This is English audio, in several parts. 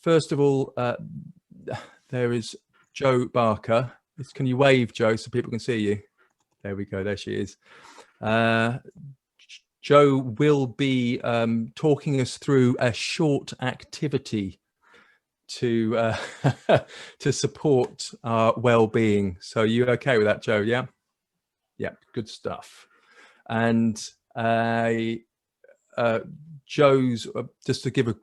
First of all, there is Jo Barker. Can you wave, Jo, so people can see you? There we go. There she is. Jo will be talking us through a short activity to to support our well-being. So you okay with that, Jo? Yeah, yeah, good stuff. And Jo's, just to give a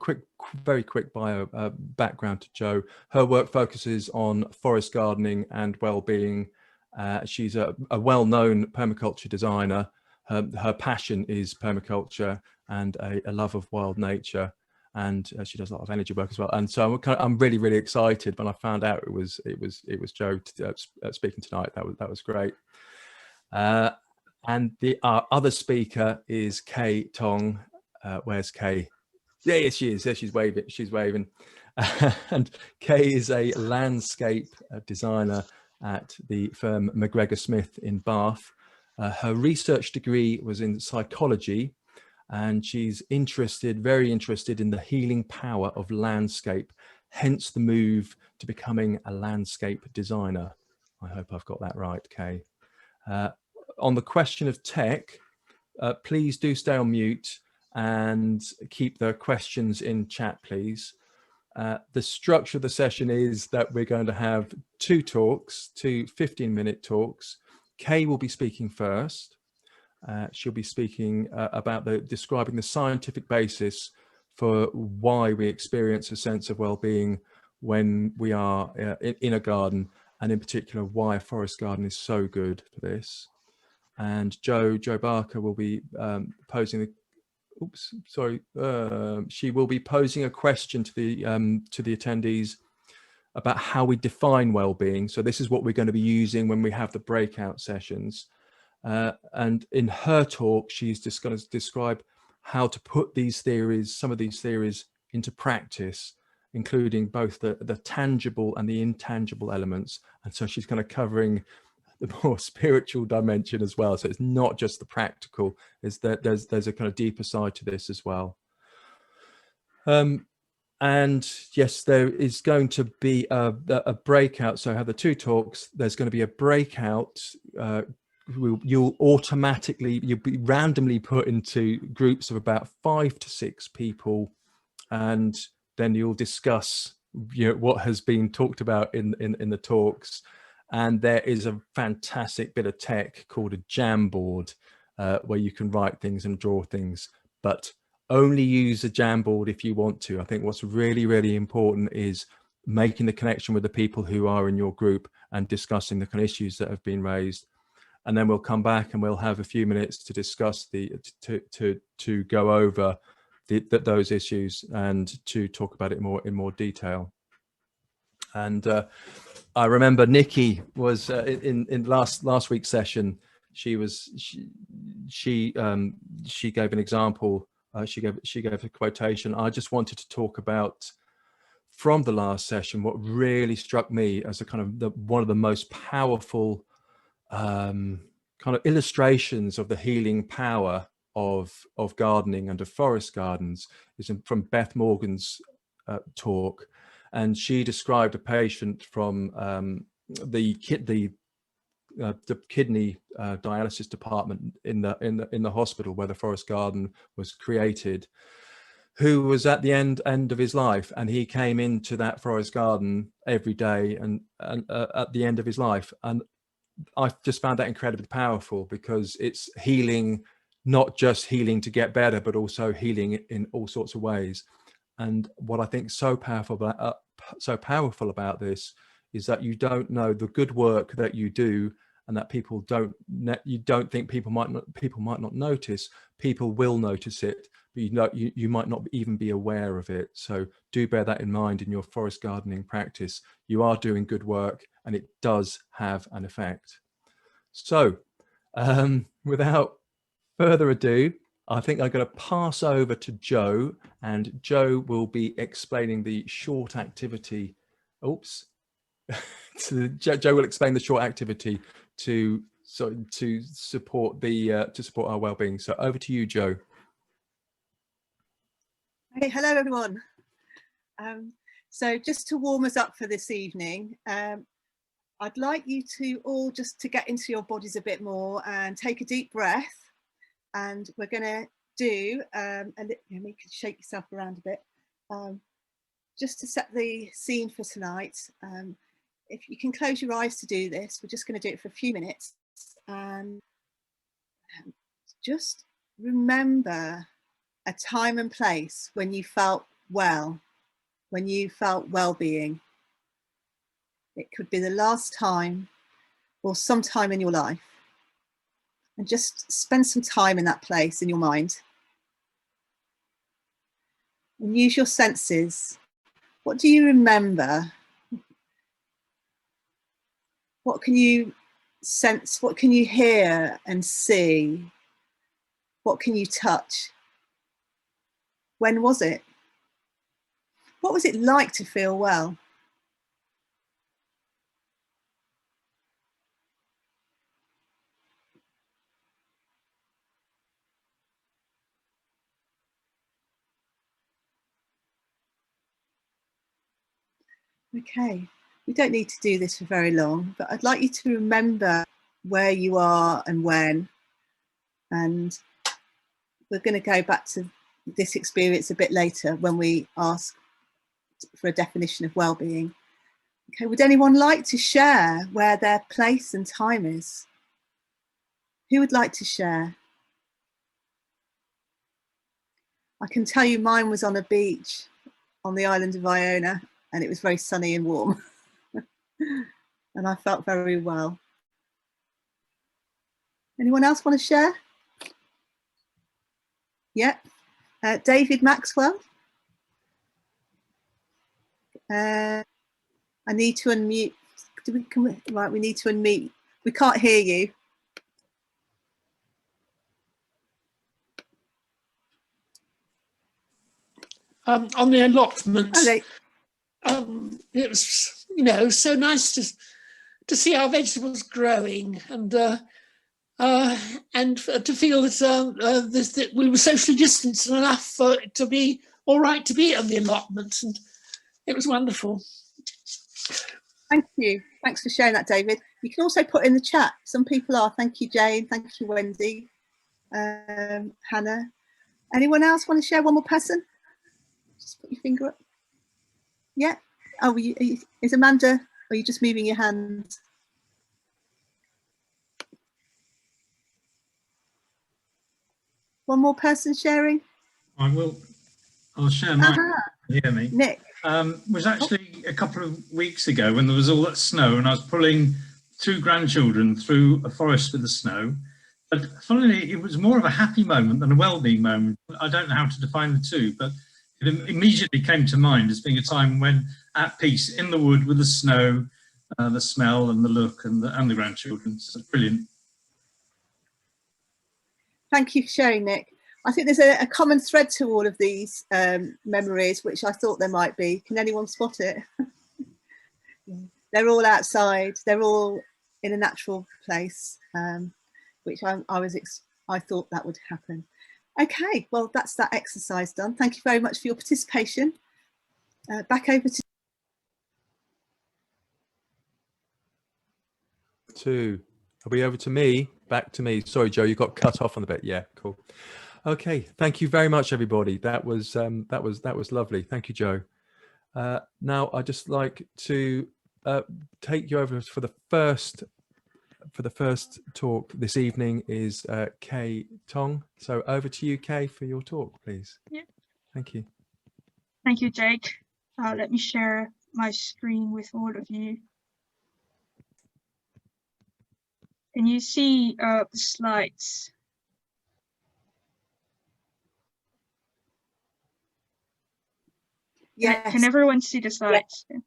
very quick bio background to Jo, her work focuses on forest gardening and well-being. She's a well-known permaculture designer. Her passion is permaculture and a love of wild nature, and she does a lot of energy work as well. And so I'm really excited when I found out it was Jo speaking tonight. That was great. And our other speaker is Tong. Where's Kay? Yeah, she is. There, she's waving. She's waving. And Kay is a landscape designer at the firm McGregor Smith in Bath. Her research degree was in psychology, and she's very interested in the healing power of landscape, hence the move to becoming a landscape designer. I hope I've got that right, Kay. On the question of tech, please do stay on mute and keep the questions in chat, please. The structure of the session is that we're going to have two 15-minute talks. Kay will be speaking first. She'll be speaking about describing the scientific basis for why we experience a sense of well-being when we are in a garden, and in particular why a forest garden is so good for this. And Jo Barker will be posing she will be posing a question to the attendees about how we define well-being. So this is what we're going to be using when we have the breakout sessions. And in her talk, she's just going to describe how to put some of these theories into practice, including both the tangible and the intangible elements. And so she's kind of covering the more spiritual dimension as well. So it's not just the practical, there's a kind of deeper side to this as well. And yes, there is going to be a breakout. So I have the two talks. There's going to be a breakout. You'll be randomly put into groups of about 5 to 6 people, and then you'll discuss what has been talked about in the talks. And there is a fantastic bit of tech called a Jamboard, where you can write things and draw things, but only use a Jamboard if you want to. I think what's really important is making the connection with the people who are in your group and discussing the kind of issues that have been raised. And then we'll come back and we'll have a few minutes to discuss to go over those issues and to talk about it in more detail. And I remember Nikki was in last week's session. She gave an example. She gave a quotation. I just wanted to talk about from the last session what really struck me as a kind of one of the most powerful kind of illustrations of the healing power of gardening and of forest gardens is from Beth Morgan's talk. And she described a patient from the kidney dialysis department in the hospital where the forest garden was created, who was at the end of his life, and he came into that forest garden every day and at the end of his life. And I just found that incredibly powerful, because it's healing, not just healing to get better, but also healing in all sorts of ways. And what I think so powerful about this is that you don't know the good work that you do, and that people might not notice. People will notice it, but you might not even be aware of it. So do bear that in mind in your forest gardening practice. You are doing good work, and it does have an effect. So without further ado, I think I'm going to pass over to Jo, and Jo will be explaining the short activity. Oops. Jo will explain the short activity to support our well-being. So over to you, Jo. Okay, hello everyone. So just to warm us up for this evening, I'd like you to all just to get into your bodies a bit more and take a deep breath. And we're going to do, and you can shake yourself around a bit, just to set the scene for tonight. If you can close your eyes to do this, we're just going to do it for a few minutes. And just remember a time and place when you felt well, when you felt well-being. It could be the last time or some time in your life. And just spend some time in that place in your mind. And use your senses. What do you remember? What can you sense? What can you hear and see? What can you touch? When was it? What was it like to feel well? Okay, we don't need to do this for very long, but I'd like you to remember where you are and when. And we're going to go back to this experience a bit later when we ask for a definition of well-being. Okay, would anyone like to share where their place and time is? Who would like to share? I can tell you mine was on a beach on the island of Iona, and it was very sunny and warm. And I felt very well. Anyone else want to share? Yeah, David Maxwell. I need to unmute. Right, we need to unmute. We can't hear you. On the allotment, Okay. it was, so nice to see our vegetables growing and to feel that, that we were socially distanced enough for it to be all right to be on the allotment, and it was wonderful. Thank you. Thanks for sharing that, David. You can also put in the chat. Some people are. Thank you, Jane. Thank you, Wendy. Hannah. Anyone else want to share? One more person? Just put your finger up. Yeah. Oh, is Amanda? Or are you just moving your hands? One more person sharing? I will. I'll share mine. Can you hear me? Nick. Was actually a couple of weeks ago when there was all that snow, and I was pulling 2 grandchildren through a forest with the snow. But funnily, it was more of a happy moment than a well-being moment. I don't know how to define the two, but it immediately came to mind as being a time when at peace in the wood with the snow, the smell and the look and the grandchildren. So it's brilliant. Thank you for sharing, Nick. I think there's a common thread to all of these memories, which I thought there might be. Can anyone spot it? They're all outside. They're all in a natural place, which I thought that would happen. Okay, well, that's that exercise done. Thank you very much for your participation. Back over to. Are we over to me? Back to me. Sorry, Joe, you got cut off on the bit. Yeah, cool. Okay, thank you very much, everybody. That was lovely. Thank you, Joe. Now I'd just like to take you over for the first talk this evening is Kay Tong. So over to you, Kay, for your talk, please. Yeah. Thank you. Thank you, Jake. Let me share my screen with all of you. Can you see the slides? Yes. Can everyone see the slides? Yeah.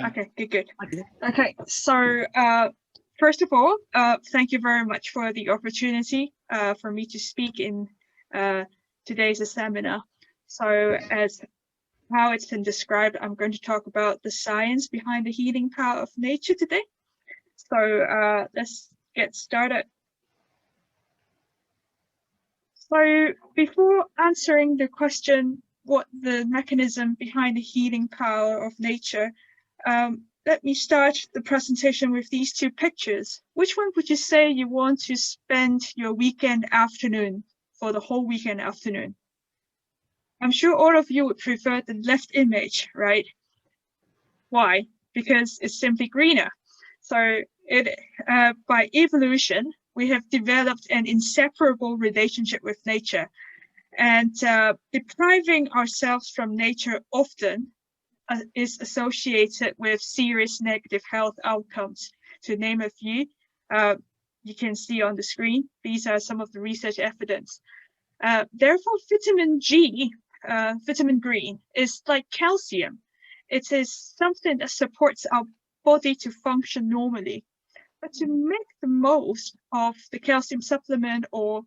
Okay, good. Okay, so first of all, thank you very much for the opportunity for me to speak in today's seminar. So as how it's been described, I'm going to talk about the science behind the healing power of nature today. So let's get started. So before answering the question, what the mechanism behind the healing power of nature, let me start the presentation with these two pictures. Which one would you say you want to spend your weekend afternoon, for the whole weekend afternoon? I'm sure all of you would prefer the left image, right? Why? Because it's simply greener. So by evolution, we have developed an inseparable relationship with nature, and depriving ourselves from nature often is associated with serious negative health outcomes. To name a few, you can see on the screen, these are some of the research evidence. Therefore, vitamin G, vitamin green, is like calcium. It is something that supports our body to function normally. But to make the most of the calcium supplement or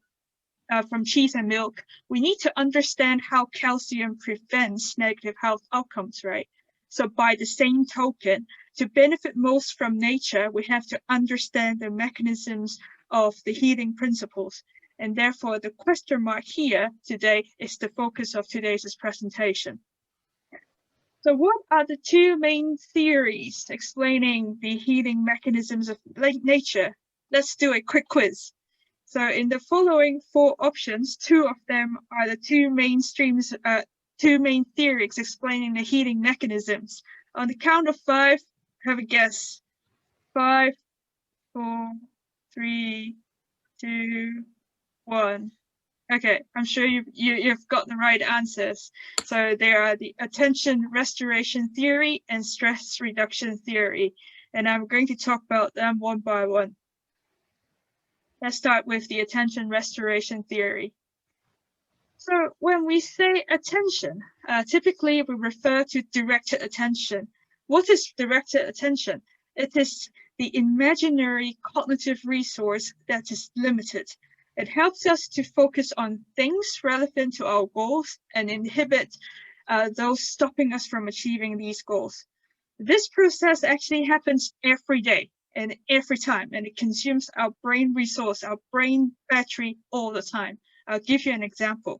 from cheese and milk, we need to understand how calcium prevents negative health outcomes, right? So by the same token, to benefit most from nature, we have to understand the mechanisms of the healing principles. And therefore, the question mark here today is the focus of today's presentation. So what are the two main theories explaining the healing mechanisms of nature? Let's do a quick quiz. So in the following four options, two of them are the two main theories explaining the healing mechanisms. On the count of 5, have a guess. 5, 4, 3, 2, 1. Okay, I'm sure you've got the right answers. So there are the attention restoration theory and stress reduction theory. And I'm going to talk about them one by one. Let's start with the attention restoration theory. So when we say attention, typically we refer to directed attention. What is directed attention? It is the imaginary cognitive resource that is limited. It helps us to focus on things relevant to our goals and inhibit those stopping us from achieving these goals. This process actually happens every day and every time, and it consumes our brain resource, our brain battery all the time. I'll give you an example.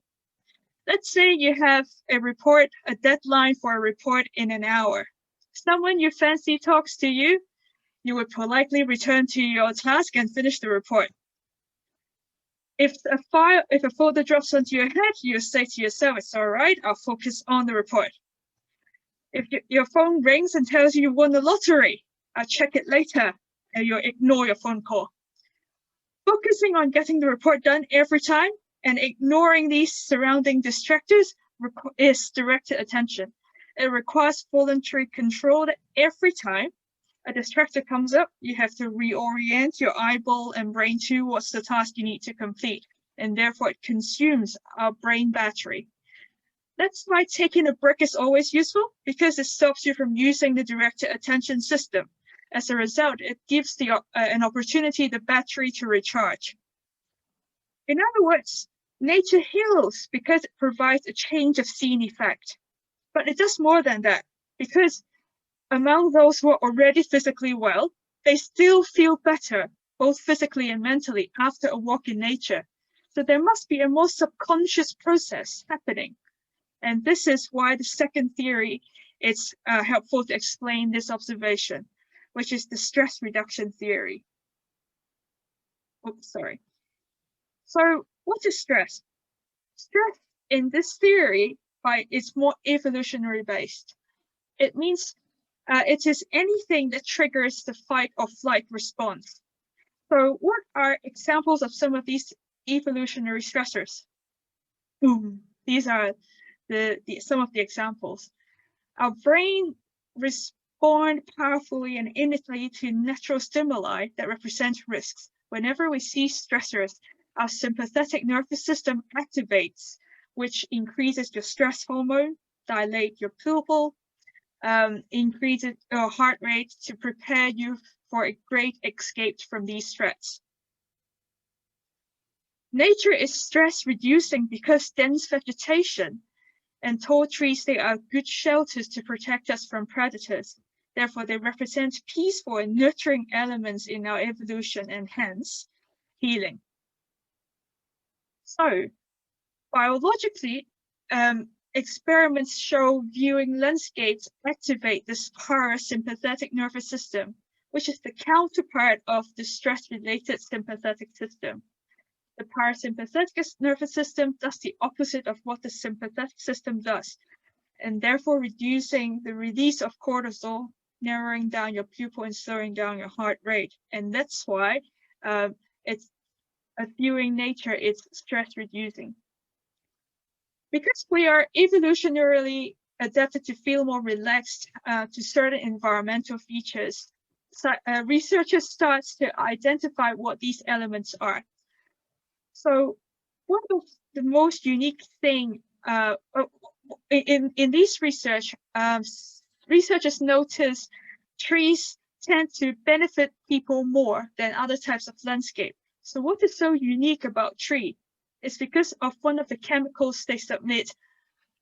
Let's say you have a report, a deadline for a report in an hour. Someone you fancy talks to you, you would politely return to your task and finish the report. If a folder drops onto your head, you say to yourself, it's all right, I'll focus on the report. If your phone rings and tells you won the lottery, I'll check it later, and you'll ignore your phone call. Focusing on getting the report done every time and ignoring these surrounding distractors is directed attention. It requires voluntary control that every time a distractor comes up, you have to reorient your eyeball and brain towards the task you need to complete, and therefore it consumes our brain battery. That's why taking a break is always useful, because it stops you from using the directed attention system. As a result, it gives an opportunity the battery to recharge. In other words, nature heals because it provides a change of scene effect. But it does more than that, because among those who are already physically well, they still feel better, both physically and mentally, after a walk in nature. So there must be a more subconscious process happening. And this is why the second theory is helpful to explain this observation, which is the stress reduction theory. Oops, sorry. So what is stress? Stress in this theory is more evolutionary based. It means it is anything that triggers the fight or flight response. So what are examples of some of these evolutionary stressors? Boom. These are some of the examples. Our brain responds powerfully and innately to natural stimuli that represent risks. Whenever we see stressors, our sympathetic nervous system activates, which increases your stress hormone, dilate your pupil, increases your heart rate to prepare you for a great escape from these threats. Nature is stress reducing because dense vegetation and tall trees, they are good shelters to protect us from predators. Therefore, they represent peaceful and nurturing elements in our evolution and hence healing. So, biologically, experiments show viewing landscapes activate this parasympathetic nervous system, which is the counterpart of the stress-related sympathetic system. The parasympathetic nervous system does the opposite of what the sympathetic system does, and therefore reducing the release of cortisol, narrowing down your pupil and slowing down your heart rate. And that's why it's viewing nature is stress reducing. Because we are evolutionarily adapted to feel more relaxed to certain environmental features, so, researchers start to identify what these elements are. So one of the most unique thing in this research, researchers notice trees tend to benefit people more than other types of landscape. So what is so unique about tree is because of one of the chemicals they submit,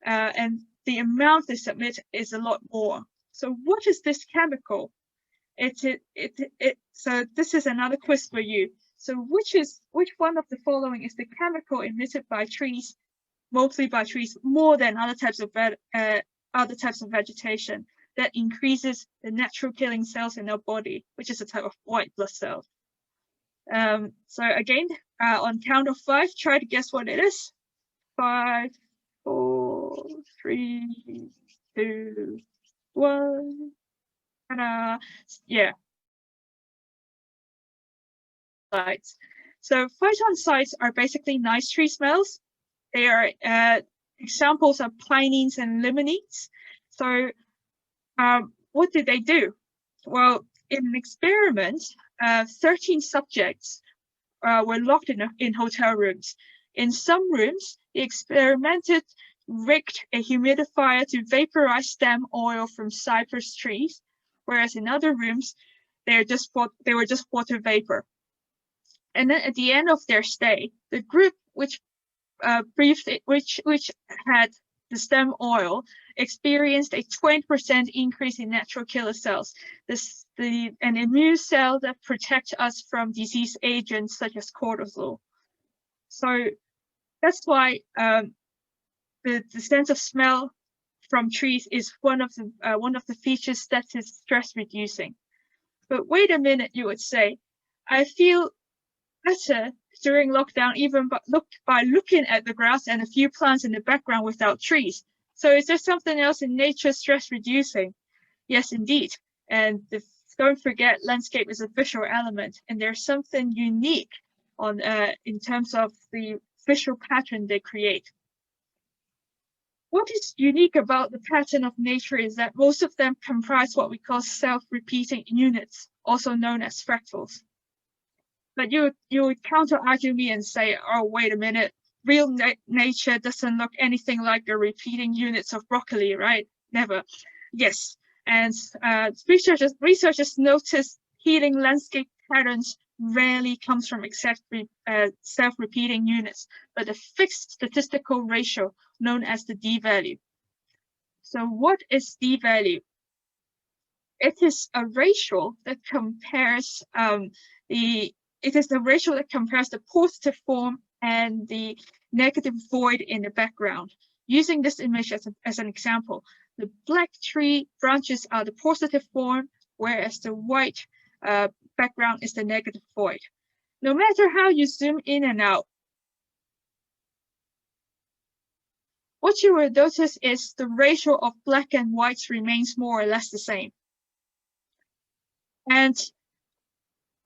and the amount they submit is a lot more. So what is this chemical? So this is another quiz for you. So which one of the following is the chemical emitted by trees, mostly by trees, more than other types of vegetation that increases the natural killing cells in our body, which is a type of white blood cell? So again, on count of 5, try to guess what it is. 5, 4, 3, 2, 1. Yeah. So phytoncides are basically nice tree smells. They are examples of pinene and limonene. So what did they do? Well, in an experiment, 13 subjects were locked in hotel rooms. In some rooms, the experimenters rigged a humidifier to vaporize stem oil from cypress trees, whereas in other rooms, they were just water vapor. And then at the end of their stay, the group which had the stem oil experienced a 20% increase in natural killer cells, an immune cell that protects us from disease agents such as cortisol. So that's why the sense of smell from trees is one of the features that is stress reducing. But wait a minute, you would say, I feel better during lockdown even by looking at the grass and a few plants in the background without trees. So is there something else in nature stress reducing? Yes, indeed. And don't forget, landscape is a visual element, and there's something unique in terms of the visual pattern they create. What is unique about the pattern of nature is that most of them comprise what we call self-repeating units, also known as fractals. But you would counter-argue me and say, oh, wait a minute, real nature doesn't look anything like the repeating units of broccoli, right? Never. Yes, and researchers notice healing landscape patterns rarely comes from exact self-repeating units, but a fixed statistical ratio known as the d-value. So what is d-value? It is a ratio that compares the positive form and the negative void in the background. Using this image as an example, the black tree branches are the positive form, whereas the white background is the negative void. No matter how you zoom in and out, what you will notice is the ratio of black and whites remains more or less the same. And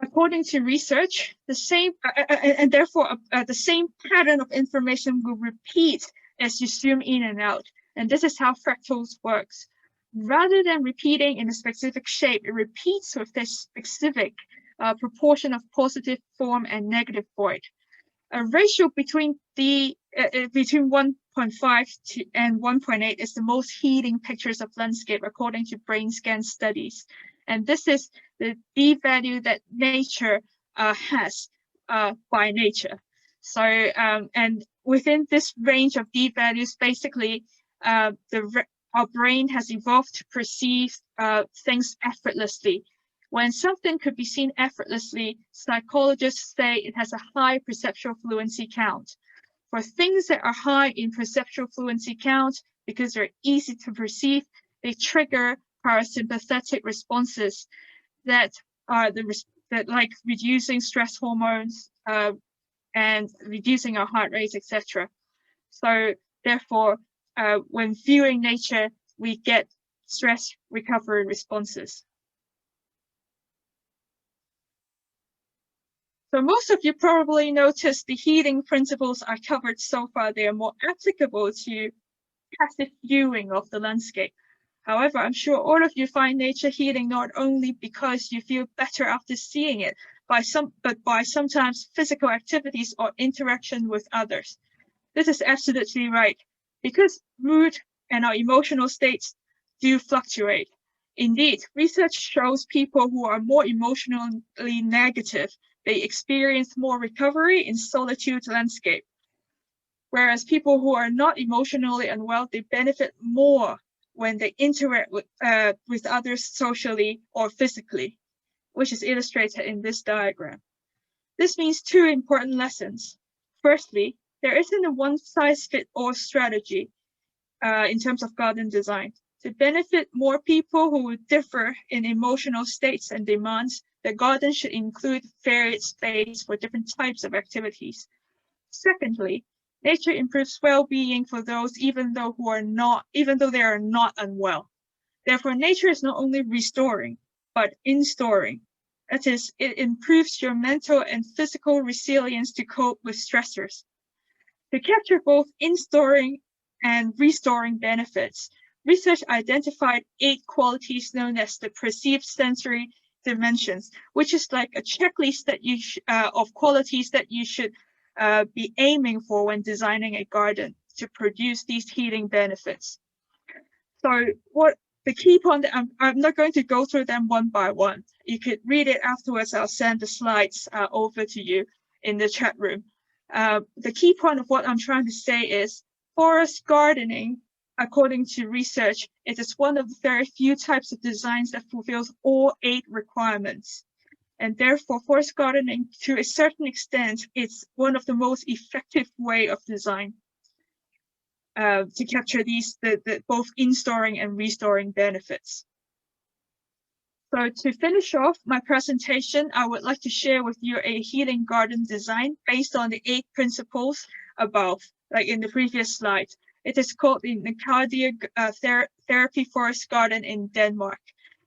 according to research, the same pattern of information will repeat as you zoom in and out. And this is how fractals works. Rather than repeating in a specific shape, it repeats with this specific proportion of positive form and negative void. A ratio between 1.5 and 1.8 is the most healing pictures of landscape according to brain scan studies. And this is the d-value that nature has by nature. So, and within this range of d-values, basically, our brain has evolved to perceive things effortlessly. When something could be seen effortlessly, psychologists say it has a high perceptual fluency count. For things that are high in perceptual fluency count, because they're easy to perceive. They trigger parasympathetic responses that are that like reducing stress hormones and reducing our heart rate, etc. So therefore, when viewing nature, we get stress recovery responses. So most of you probably noticed the healing principles I covered so far. They are more applicable to passive viewing of the landscape. However, I'm sure all of you find nature healing not only because you feel better after seeing it, but by sometimes physical activities or interaction with others. This is absolutely right, because mood and our emotional states do fluctuate. Indeed, research shows people who are more emotionally negative, they experience more recovery in solitude landscape. Whereas people who are not emotionally unwell, they benefit more when they interact with others socially or physically, which is illustrated in this diagram. This means two important lessons. Firstly, there isn't a one-size-fits-all strategy in terms of garden design. To benefit more people who would differ in emotional states and demands, the garden should include varied space for different types of activities. Secondly, nature improves well-being for those even though they are not unwell. Therefore, nature is not only restoring, but instoring. That is, it improves your mental and physical resilience to cope with stressors. To capture both instoring and restoring benefits, research identified 8 qualities known as the perceived sensory dimensions, which is like a checklist that of qualities that you should be aiming for when designing a garden to produce these healing benefits. So what the key point, I'm not going to go through them one by one. You could read it afterwards. I'll send the slides over to you in the chat room. The key point of what I'm trying to say is forest gardening, according to research, it is one of the very few types of designs that fulfills all 8 requirements. And therefore, forest gardening, to a certain extent, it's one of the most effective way of design to capture these, both instoring and restoring benefits. So to finish off my presentation, I would like to share with you a healing garden design based on the 8 principles above, like in the previous slide. It is called the Ecological Therapy Forest Garden in Denmark.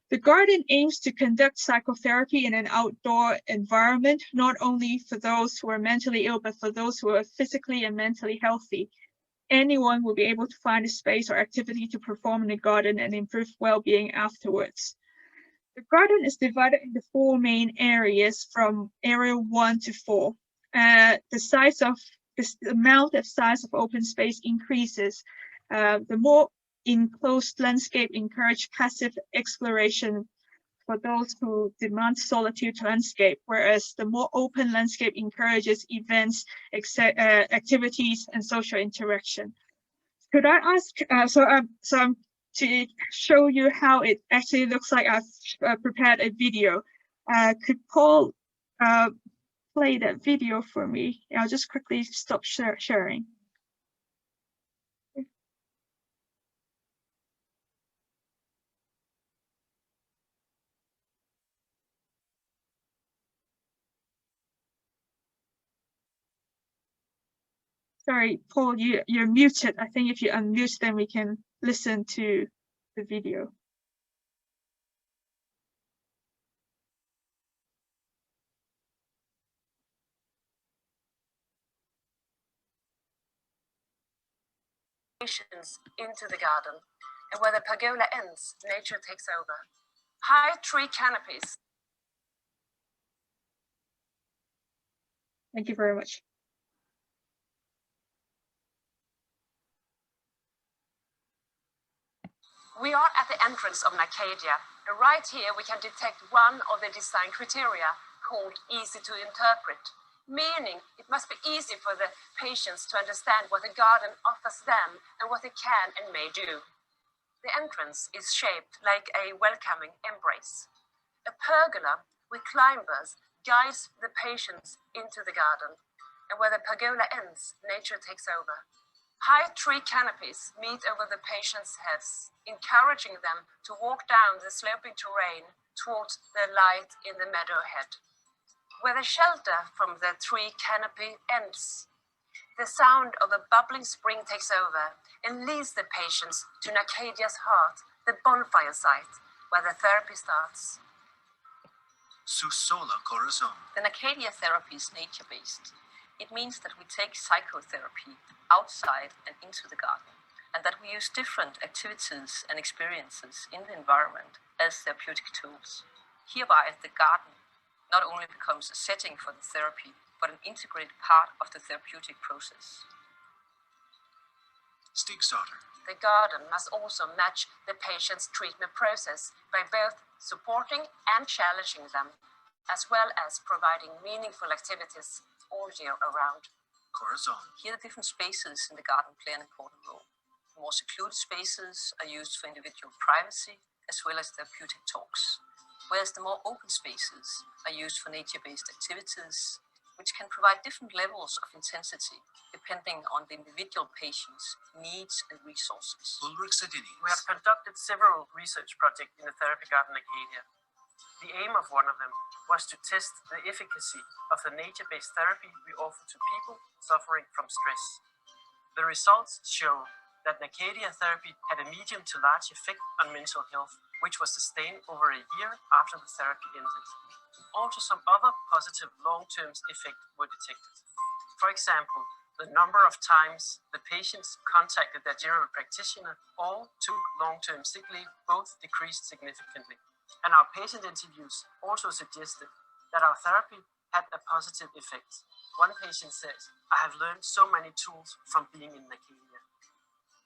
The garden aims to conduct psychotherapy in an outdoor environment, not only for those who are mentally ill, but for those who are physically and mentally healthy. Anyone will be able to find a space or activity to perform in the garden and improve well-being afterwards. The garden is divided into 4 main areas from area 1 to 4. The amount of size of open space increases. The more enclosed landscape encourage passive exploration for those who demand solitude landscape, whereas the more open landscape encourages events, activities, and social interaction. Could I ask, to show you how it actually looks like, I've prepared a video. Could Paul play that video for me? I'll just quickly stop sharing. Sorry, Paul, you're muted. I think if you unmute, then we can listen to the video. Into the garden, and where the pergola ends, nature takes over. High tree canopies. Thank you very much. We are at the entrance of an Arcadia, and right here we can detect one of the design criteria called easy to interpret, meaning it must be easy for the patients to understand what the garden offers them and what they can and may do. The entrance is shaped like a welcoming embrace. A pergola with climbers guides the patients into the garden, and where the pergola ends, nature takes over. High tree canopies meet over the patients' heads, encouraging them to walk down the sloping terrain towards the light in the meadow ahead. Where the shelter from the tree canopy ends, the sound of a bubbling spring takes over and leads the patients to Nacadia's heart, the bonfire site, where the therapy starts. Su sola corazon. The Nacadia therapy is nature-based. It means that we take psychotherapy outside and into the garden, and that we use different activities and experiences in the environment as therapeutic tools. Hereby, the garden not only becomes a setting for the therapy, but an integrated part of the therapeutic process. Stigstarter. The garden must also match the patient's treatment process by both supporting and challenging them, as well as providing meaningful activities all year around. Corazon. Here, the different spaces in the garden play an important role. The more secluded spaces are used for individual privacy, as well as therapeutic talks, whereas the more open spaces are used for nature-based activities, which can provide different levels of intensity depending on the individual patient's needs and resources. Ulrich Sedini. We have conducted several research projects in the therapy garden Acadia. The aim of one of them was to test the efficacy of the nature-based therapy we offer to people suffering from stress. The results show that Nacadia therapy had a medium to large effect on mental health, which was sustained over a year after the therapy ended. Also, some other positive long-term effects were detected. For example, the number of times the patients contacted their general practitioner or took long-term sick leave both decreased significantly. And our patient interviews also suggested that our therapy had a positive effect. One patient said, "I have learned so many tools from being in Nacadia.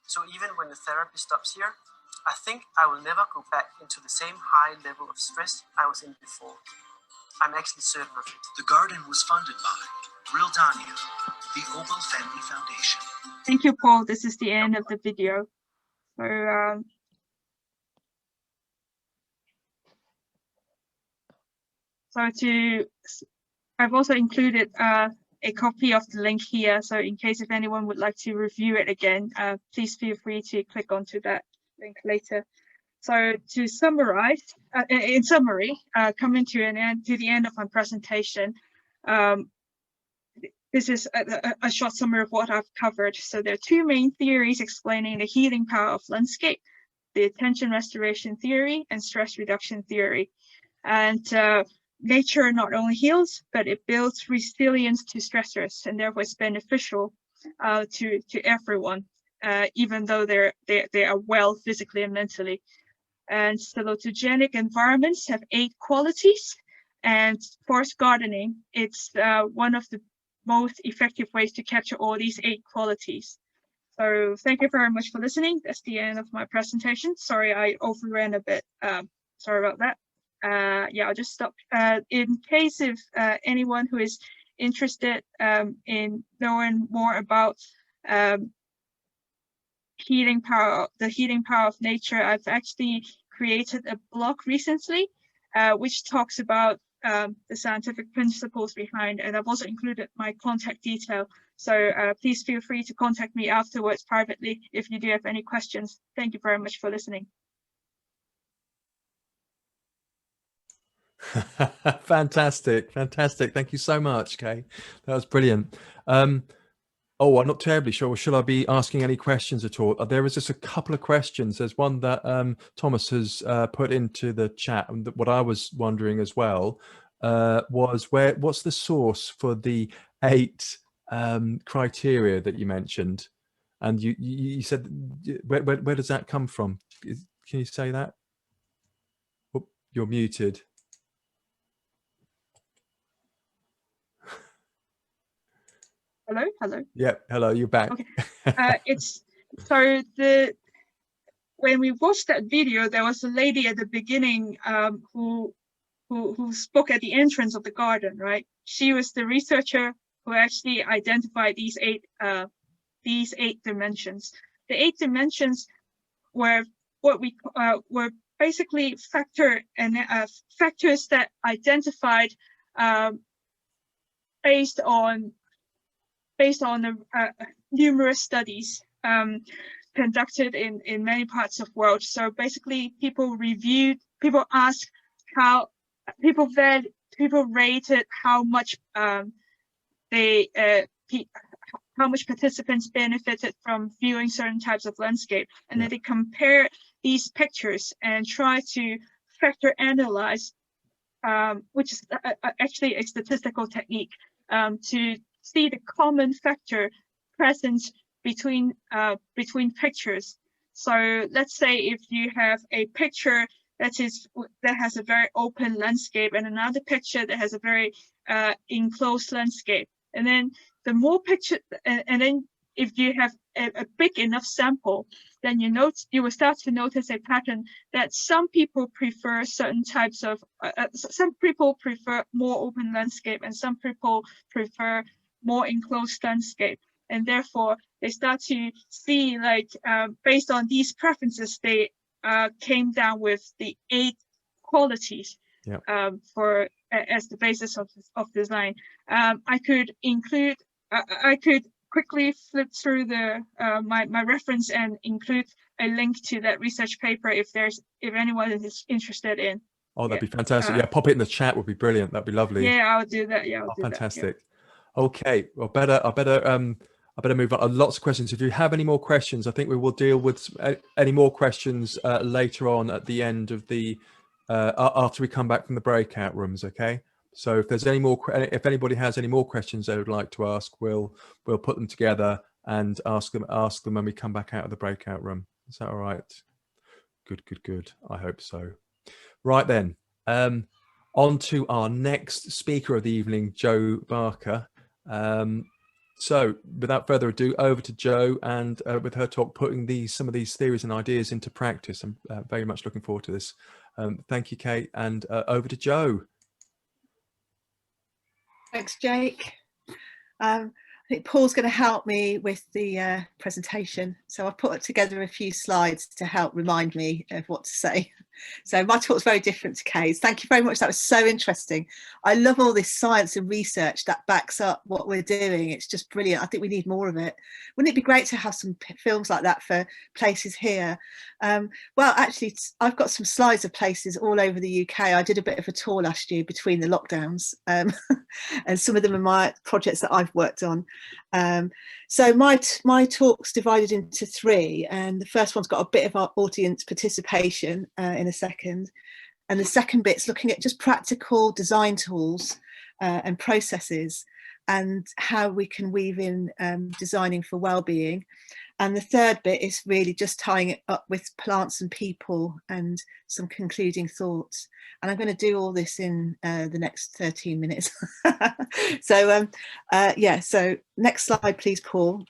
So even when the therapy stops here, I think I will never go back into the same high level of stress I was in before." I'm actually certain of it. The garden was funded by Real Dania, the Obel Family Foundation. Thank you, Paul. This is the end of the video. I've also included a copy of the link here. So in case if anyone would like to review it again, please feel free to click onto that link later. So to summarize, in summary, coming to the end of my presentation, this is a short summary of what I've covered. So there are two main theories explaining the healing power of landscape: the attention restoration theory and stress reduction theory. And nature not only heals, but it builds resilience to stressors, and therefore it's beneficial to everyone, even though they are well physically and mentally. And salutogenic environments have 8 qualities, and forest gardening, it's one of the most effective ways to capture all these 8 qualities. So thank you very much for listening. That's the end of my presentation. Sorry, I overran a bit. Sorry about that. Yeah, I'll just stop. In case if anyone who is interested in knowing more about the healing power of nature, I've actually created a blog recently, which talks about the scientific principles behind, and I've also included my contact detail. So please feel free to contact me afterwards privately if you do have any questions. Thank you very much for listening. Fantastic. Thank you so much, Kay. That was brilliant. Oh, I'm not terribly sure. Should I be asking any questions at all? There is just a couple of questions. There's one that Thomas has put into the chat, and what I was wondering as well was what's the source for the 8 criteria that you mentioned? And you said, where does that come from? Can you say that? Oh, you're muted. Hello. Yeah, hello. You're back. Okay. It's so when we watched that video, there was a lady at the beginning who spoke at the entrance of the garden, right? She was the researcher who actually identified these 8 dimensions. The 8 dimensions were what we were basically factors that identified based on the numerous studies conducted in many parts of the world. So basically, people asked how people rated how much how much participants benefited from viewing certain types of landscape, and then they compare these pictures and try to factor analyze, which is actually a statistical technique, to see the common factor present between pictures. So let's say if you have a picture that has a very open landscape and another picture that has a very enclosed landscape, and then the more picture, and then if you have a big enough sample, then you will start to notice a pattern that some people prefer certain types of, some people prefer more open landscape and some people prefer more enclosed landscape. And therefore they start to see, like, based on these preferences, they came down with the 8 qualities for as the basis of design. I could quickly flip through my reference and include a link to that research paper if anyone is interested in. Oh, that'd be fantastic. Pop it in the chat would be brilliant. That'd be lovely. Yeah, I'll do that. Yeah, I'll do fantastic. That, okay, well, I better move on. Lots of questions. If you have any more questions, I think we will deal with any more questions later on at the end of the after we come back from the breakout rooms. Okay. So if there's any more, if anybody has any more questions they would like to ask, we'll put them together and ask them when we come back out of the breakout room. Is that all right? Good. I hope so. Right then, on to our next speaker of the evening, Jo Barker. So without further ado, over to Jo, and with her talk, putting some of these theories and ideas into practice. I'm very much looking forward to this. Thank you, Kate, and over to Jo. Thanks, Jake. I think Paul's going to help me with the presentation. So I've put together a few slides to help remind me of what to say. So my talk's very different to Kay's. Thank you very much. That was so interesting. I love all this science and research that backs up what we're doing. It's just brilliant. I think we need more of it. Wouldn't it be great to have some films like that for places here? Well, actually, I've got some slides of places all over the UK. I did a bit of a tour last year between the lockdowns, and some of them are my projects that I've worked on. So my talk's divided into 3, and the first one's got a bit of our audience participation in a second, and the second bit's looking at just practical design tools and processes and how we can weave in designing for well-being. And the third bit is really just tying it up with plants and people and some concluding thoughts. And I'm going to do all this in the next 13 minutes. So so next slide, please, Paul.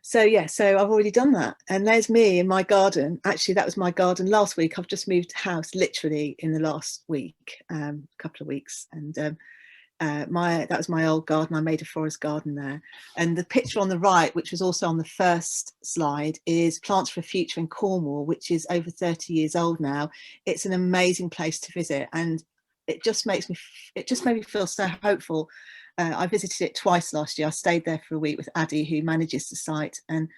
So I've already done that. And there's me in my garden. Actually, that was my garden last week. I've just moved house literally in the last week, couple of weeks. And that was my old garden. I made a forest garden there. And the picture on the right, which was also on the first slide, is Plants for a Future in Cornwall, which is over 30 years old now. It's an amazing place to visit, and it just made me feel so hopeful. I visited it twice last year. I stayed there for a week with Addy, who manages the site, and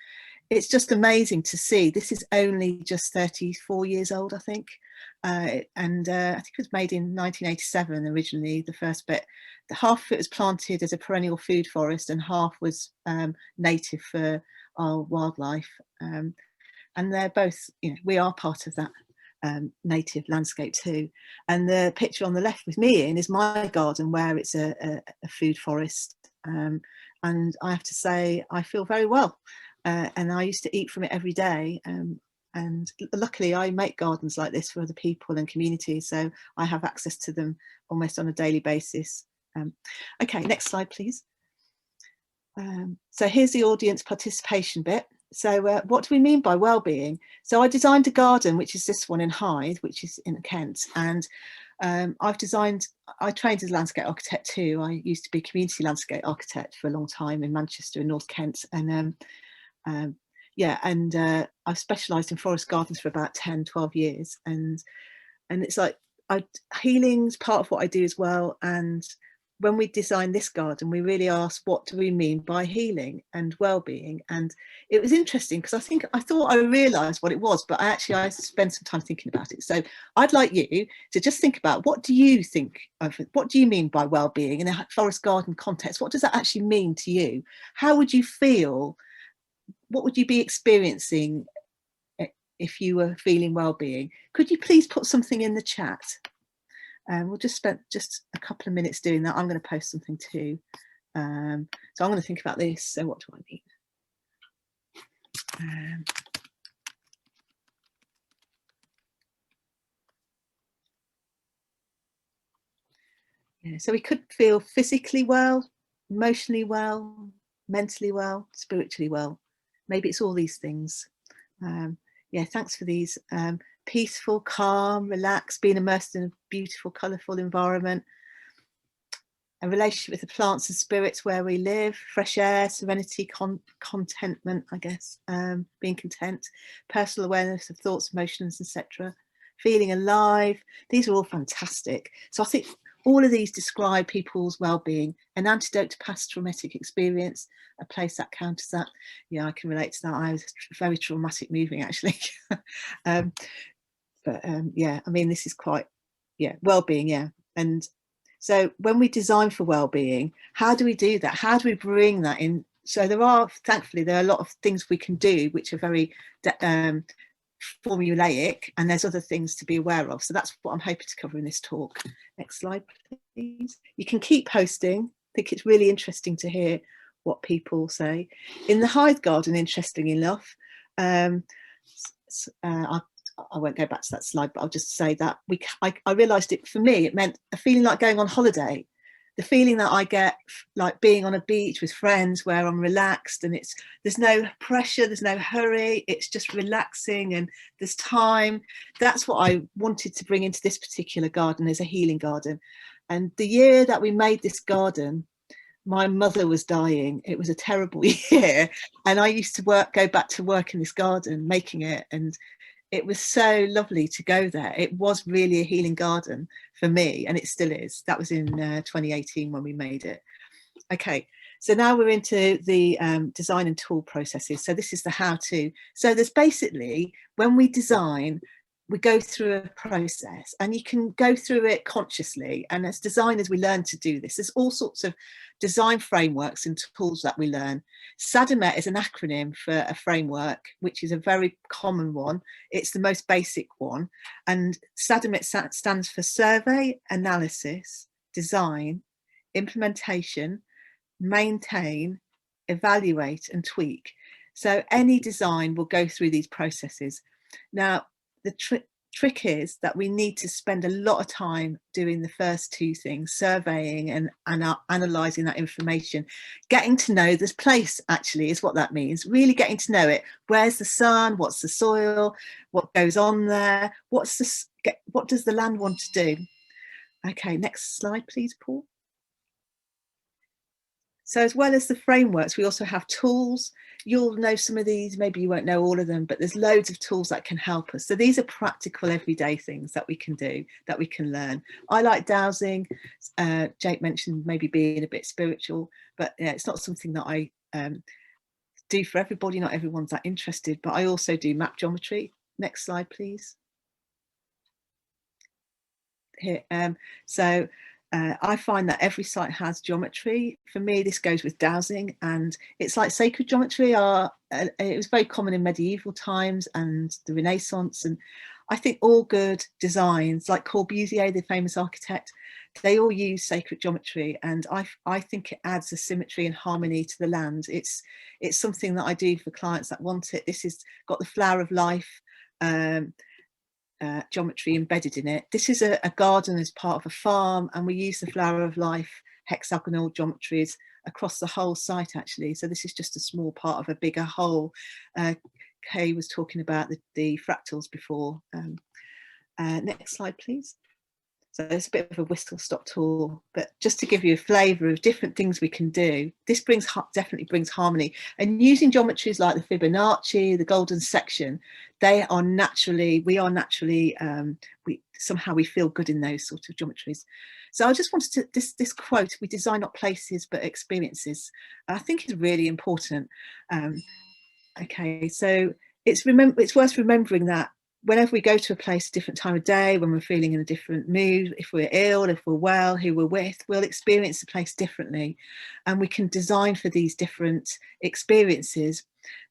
it's just amazing to see. This is only just 34 years old, I think. I think it was made in 1987 originally, the first bit. Half of it was planted as a perennial food forest and half was native for our wildlife. And they're both, we are part of that native landscape too. And the picture on the left with me in is my garden, where it's a food forest. And I have to say, I feel very well. And I used to eat from it every day. And luckily I make gardens like this for other people and communities, so I have access to them almost on a daily basis. Okay, next slide, please. So here's the audience participation bit. So what do we mean by well-being? So I designed a garden, which is this one in Hythe, which is in Kent. And I trained as a landscape architect too. I used to be a community landscape architect for a long time in Manchester and North Kent. And I've specialised in forest gardens for about 10, 12 years. And it's like healing's part of what I do as well. And when we designed this garden, we really asked, what do we mean by healing and well-being? And it was interesting because I thought I realised what it was, but I spent some time thinking about it. So I'd like you to just think about, what do you think of, what do you mean by well-being in a forest garden context? What does that actually mean to you? How would you feel? What would you be experiencing if you were feeling well-being? Could you please put something in the chat? We'll just spend just a couple of minutes doing that. I'm going to post something too. So I'm going to think about this. So what do I mean? Yeah, so we could feel physically well, emotionally well, mentally well, spiritually well. Maybe it's all these things. Yeah, thanks for these. Peaceful, calm, relaxed, being immersed in a beautiful, colourful environment. A relationship with the plants and spirits where we live, fresh air, serenity, contentment, I guess, being content, personal awareness of thoughts, emotions, etc. Feeling alive. These are all fantastic. So I think all of these describe people's well-being. An antidote to past traumatic experience, a place that counters that. Yeah, I can relate to that. I was very traumatic moving, actually. Yeah, I mean, this is quite, yeah, well-being, yeah. And so when we design for well-being, how do we do that? How do we bring that in? So thankfully, there are a lot of things we can do which are very formulaic, and there's other things to be aware of. So that's what I'm hoping to cover in this talk. Next slide, please. You can keep posting. I think it's really interesting to hear what people say. In the Hyde Garden, interestingly enough, I won't go back to that slide, but I'll just say that I realised it, for me, it meant a feeling like going on holiday. The feeling that I get like being on a beach with friends where I'm relaxed and there's no pressure, there's no hurry, it's just relaxing and there's time. That's what I wanted to bring into this particular garden as a healing garden. And the year that we made this garden, my mother was dying. It was a terrible year. And I used to go back to work in this garden, making it. And it was so lovely to go there. It was really a healing garden for me, and it still is. That was in 2018 when we made it. Okay, so now we're into the design and tool processes. So this is the how-to. So there's basically, when we design, we go through a process, and you can go through it consciously. And as designers, we learn to do this. There's all sorts of design frameworks and tools that we learn. SADMET is an acronym for a framework, which is a very common one. It's the most basic one. And SADMET stands for Survey, Analysis, Design, Implementation, Maintain, Evaluate, and Tweak. So any design will go through these processes. Now, the trick is that we need to spend a lot of time doing the first two things, surveying and analysing that information. Getting to know this place, actually, is what that means. Really getting to know it. Where's the sun? What's the soil? What goes on there? What does the land want to do? Okay, next slide, please, Paul. So as well as the frameworks, we also have tools. You'll know some of these, maybe you won't know all of them, but there's loads of tools that can help us. So these are practical everyday things that we can do, that we can learn. I like dowsing. Jake mentioned maybe being a bit spiritual, but yeah, it's not something that I do for everybody. Not everyone's that interested, but I also do map geometry. Next slide, please. Here, I find that every site has geometry. For me, this goes with dowsing, and it's like sacred geometry. It was very common in medieval times and the Renaissance, and I think all good designs, like Corbusier, the famous architect, they all use sacred geometry, and I think it adds a symmetry and harmony to the land. It's something that I do for clients that want it. This has got the flower of life geometry embedded in it. This is a garden as part of a farm, and we use the flower of life hexagonal geometries across the whole site, actually. So this is just a small part of a bigger whole. Kay was talking about the fractals before. Next slide, please. So it's a bit of a whistle-stop tour, but just to give you a flavour of different things we can do. This definitely brings harmony. And using geometries like the Fibonacci, the golden section, we somehow we feel good in those sort of geometries. So I just wanted to, this quote, we design not places but experiences, I think is really important. Okay, so it's worth remembering that whenever we go to a place, a different time of day, when we're feeling in a different mood, if we're ill, if we're well, who we're with, we'll experience the place differently. And we can design for these different experiences.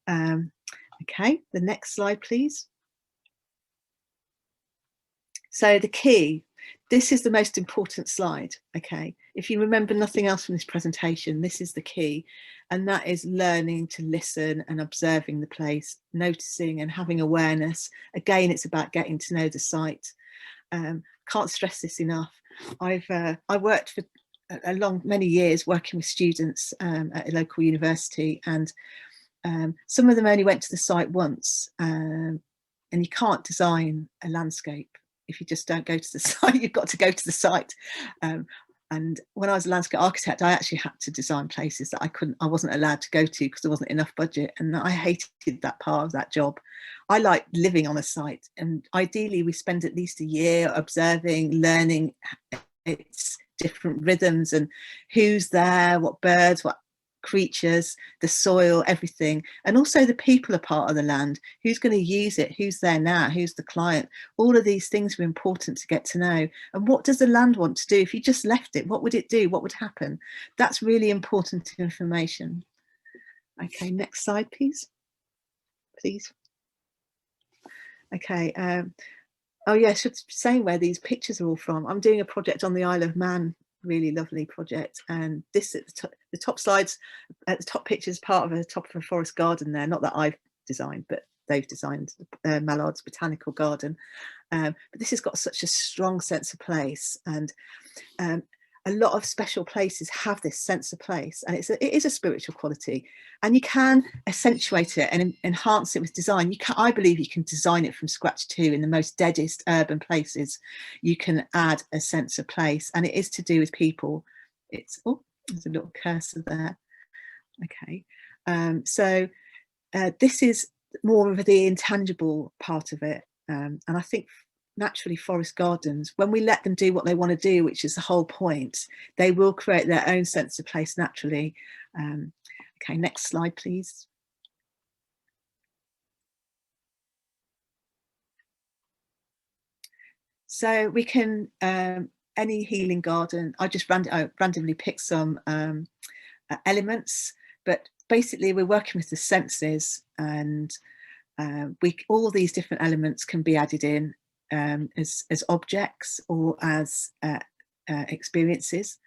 Okay, the next slide, please. So the key, this is the most important slide, okay? If you remember nothing else from this presentation, this is the key, and that is learning to listen and observing the place, noticing and having awareness. Again, it's about getting to know the site. Can't stress this enough. I worked for many years working with students at a local university, and some of them only went to the site once, and you can't design a landscape if you just don't go to the site. You've got to go to the site. And when I was a landscape architect, I actually had to design places that I wasn't allowed to go to because there wasn't enough budget, and I hated that part of that job. I like living on a site, and ideally we spend at least a year observing, learning its different rhythms and who's there, what birds, what creatures, the soil, everything. And also the people are part of the land. Who's going to use it? Who's there now? Who's the client? All of these things are important to get to know. And what does the land want to do? If you just left it, what would it do? What would happen? That's really important information. Okay, next slide, please. Please. Okay. Oh yeah, I should say where these pictures are all from. I'm doing a project on the Isle of Man, really lovely project, and this at the top slides, at the top pictures, part of the top of a forest garden there, not that I've designed, but they've designed Mallard's Botanical Garden. But this has got such a strong sense of place, and a lot of special places have this sense of place, and it is a spiritual quality, and you can accentuate it and enhance it with design. I believe you can design it from scratch too. In the most deadest urban places, you can add a sense of place, and it is to do with people. There's a little cursor there. Okay, so this is more of the intangible part of it, and I think naturally forest gardens, when we let them do what they want to do, which is the whole point, they will create their own sense of place naturally. Okay, next slide, please. So we can, any healing garden, I just randomly picked some elements, but basically we're working with the senses, and all these different elements can be added in as objects or as experiences.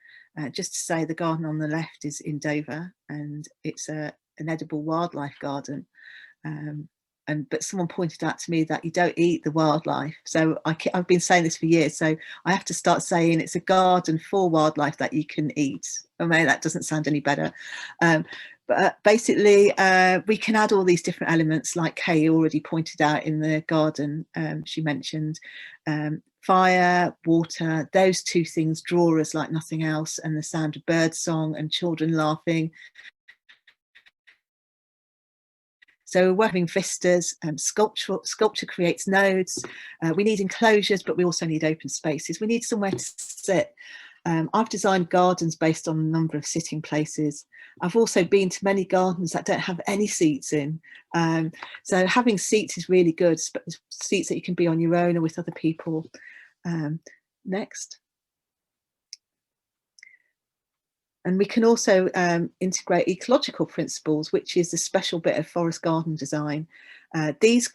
Just to say, the garden on the left is in Dover, and it's an edible wildlife garden. But someone pointed out to me that you don't eat the wildlife. So I've been saying this for years. So I have to start saying it's a garden for wildlife that you can eat. I mean, that doesn't sound any better. But basically, we can add all these different elements, like Kay already pointed out in the garden. She mentioned fire, water. Those two things draw us like nothing else, and the sound of bird song and children laughing. So we're working vistas, sculpture creates nodes. We need enclosures, but we also need open spaces. We need somewhere to sit. I've designed gardens based on a number of sitting places. I've also been to many gardens that don't have any seats in. So having seats is really good, seats that you can be on your own or with other people. Next. And we can also integrate ecological principles, which is a special bit of forest garden design. These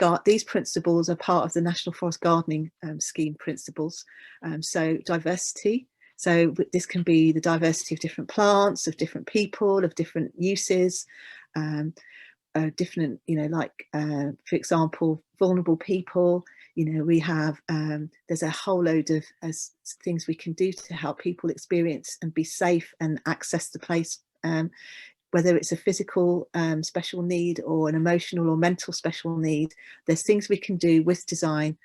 principles are part of the National Forest Gardening Scheme principles. So diversity. So this can be the diversity of different plants, of different people, of different uses, different, for example, vulnerable people. We have, there's a whole load of things we can do to help people experience and be safe and access the place, whether it's a physical special need or an emotional or mental special need. There's things we can do with design.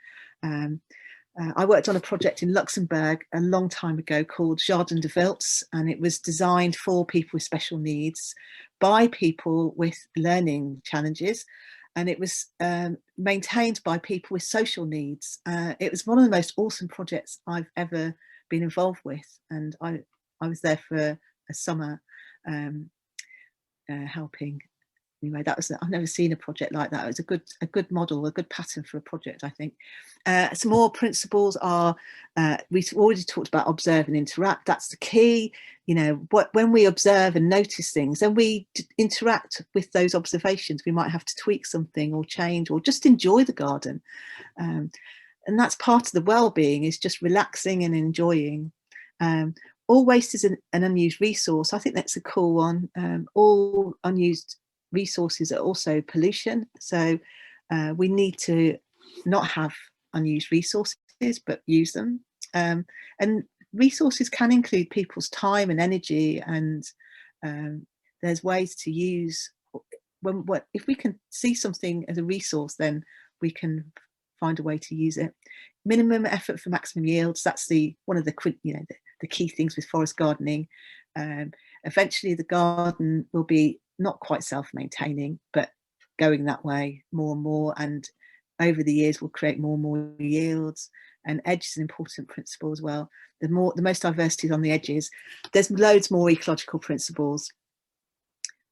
I worked on a project in Luxembourg a long time ago called Jardin de Vilts, and it was designed for people with special needs by people with learning challenges, and it was maintained by people with social needs. It was one of the most awesome projects I've ever been involved with, and I was there for a summer helping. Anyway, that was, I've never seen a project like that. It was a good model, a good pattern for a project, I think. Some more principles are, we've already talked about observe and interact. That's the key. You know, when we observe and notice things, then we interact with those observations. We might have to tweak something or change or just enjoy the garden. And that's part of the well-being, is just relaxing and enjoying. All waste is an unused resource. I think that's a cool one. All unused resources are also pollution, so we need to not have unused resources but use them, and resources can include people's time and energy, and there's ways to use if we can see something as a resource, then we can find a way to use it. Minimum effort for maximum yields, that's one of the key things with forest gardening. Eventually the garden will be not quite self-maintaining, but going that way more and more, and over the years we'll create more and more yields. And edge is an important principle as well. The most diversity is on the edges. There's loads more ecological principles,